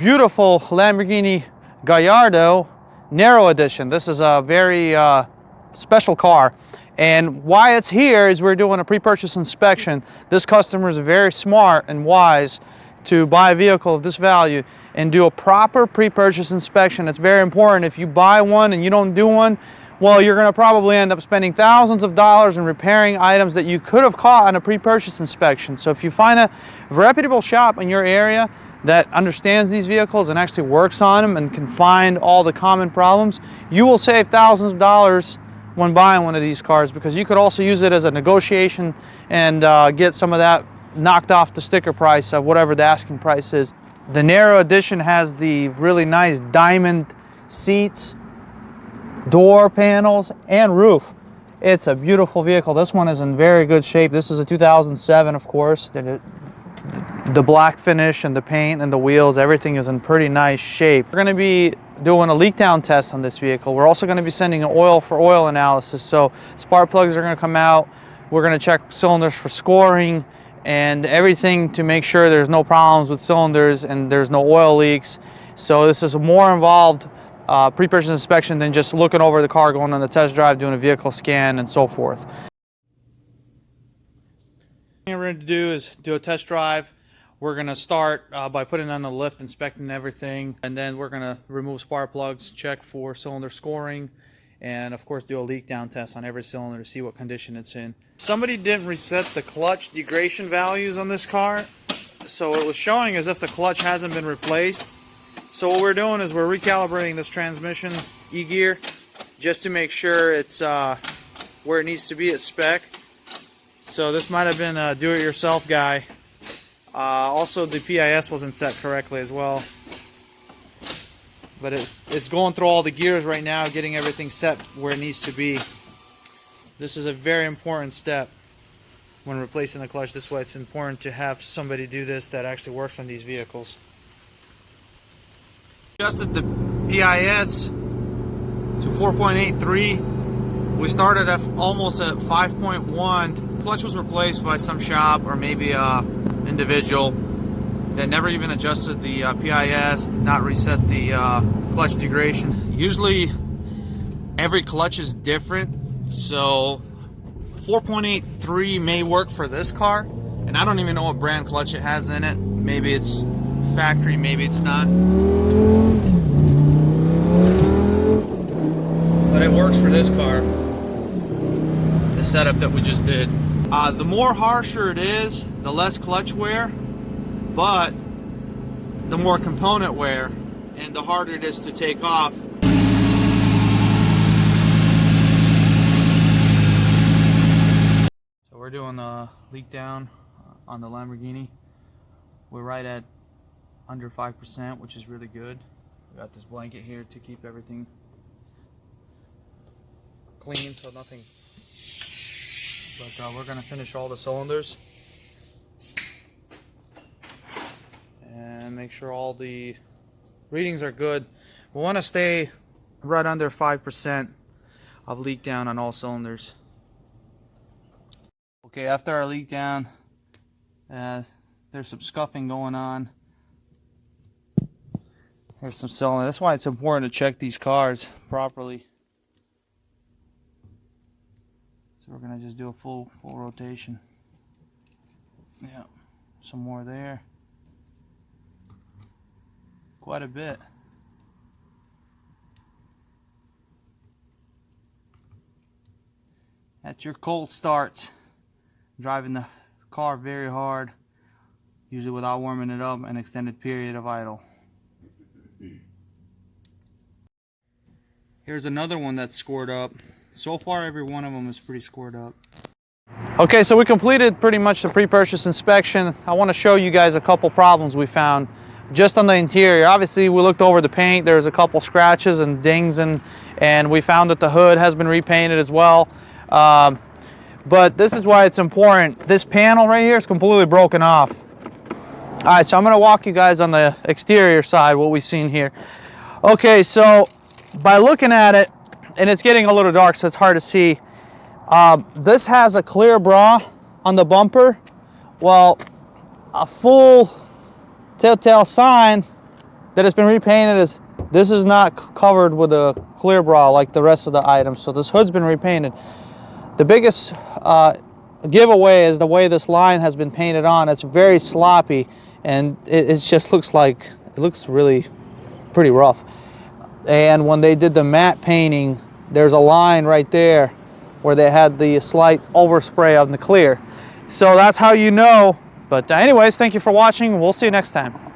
beautiful Lamborghini Gallardo Nera edition. This is a very special car, and why it's here is we're doing a pre-purchase inspection. This customer is very smart and wise to buy a vehicle of this value and do a proper pre-purchase inspection. It's very important. If you buy one and you don't do one, well, you're going to probably end up spending thousands of dollars in repairing items that you could have caught on a pre-purchase inspection. So if you find a reputable shop in your area that understands these vehicles and actually works on them and can find all the common problems, you will save thousands of dollars when buying one of these cars, because you could also use it as a negotiation and get some of that knocked off the sticker price of whatever the asking price is. The Nera edition has the really nice diamond seats, door panels, and roof. It's a beautiful vehicle. This one is in very good shape. This is a 2007, of course. The black finish and the paint and the wheels, everything is in pretty nice shape. We're going to be doing a leak down test on this vehicle. We're also going to be sending an oil for oil analysis. So spark plugs are going to come out. We're going to check cylinders for scoring and everything to make sure there's no problems with cylinders and there's no oil leaks. So this is a more involved pre-purchase inspection than just looking over the car, going on the test drive, doing a vehicle scan, and so forth. What we're going to do is do a test drive. We're going to start by putting on the lift, inspecting everything, and then we're going to remove spark plugs, check for cylinder scoring, and of course do a leak down test on every cylinder to see what condition it's in. Somebody didn't reset the clutch degradation values on this car, so it was showing as if the clutch hasn't been replaced. So what we're doing is we're recalibrating this transmission E-gear just to make sure it's where it needs to be at spec. So this might have been a do-it-yourself guy. Also, the PIS wasn't set correctly as well. But it's going through all the gears right now, getting everything set where it needs to be. This is a very important step when replacing the clutch. This is why it's important to have somebody do this that actually works on these vehicles. Adjusted the PIS to 4.83. We started at almost at 5.1. Clutch was replaced by some shop or maybe individual that never even adjusted the PIS, did not reset the clutch degradation. Usually every clutch is different, so 4.83 may work for this car, and I don't even know what brand clutch it has in it. Maybe it's factory, maybe it's not, but it works for this car, the setup that we just did. The more harsher it is, the less clutch wear, but the more component wear and the harder it is to take off. So we're doing a leak down on the Lamborghini. We're right at under 5%, which is really good. We got this blanket here to keep everything clean, so nothing. But we're going to finish all the cylinders and make sure all the readings are good. We want to stay right under 5% of leak down on all cylinders. Okay, after our leak down, there's some scuffing going on. There's some cylinder. That's why it's important to check these cars properly. So we're gonna just do a full rotation. Yeah, some more there. Quite a bit. That's your cold starts. Driving the car very hard, usually without warming it up, an extended period of idle. Here's another one that's scored up. So far, every one of them is pretty scored up. Okay, so we completed pretty much the pre-purchase inspection. I want to show you guys a couple problems we found just on the interior. Obviously, we looked over the paint. There's a couple scratches and dings, and we found that the hood has been repainted as well. But this is why it's important. This panel right here is completely broken off. All right, so I'm going to walk you guys on the exterior side, what we've seen here. Okay, so by looking at it, and it's getting a little dark, so it's hard to see. This has a clear bra on the bumper. Well, a full telltale sign that it's been repainted is this is not covered with a clear bra like the rest of the items. So this hood's been repainted. The biggest giveaway is the way this line has been painted on. It's very sloppy, and it just looks like, it looks really pretty rough. And when they did the matte painting, there's a line right there where they had the slight overspray on the clear. So that's how you know. But anyways, thank you for watching. We'll see you next time.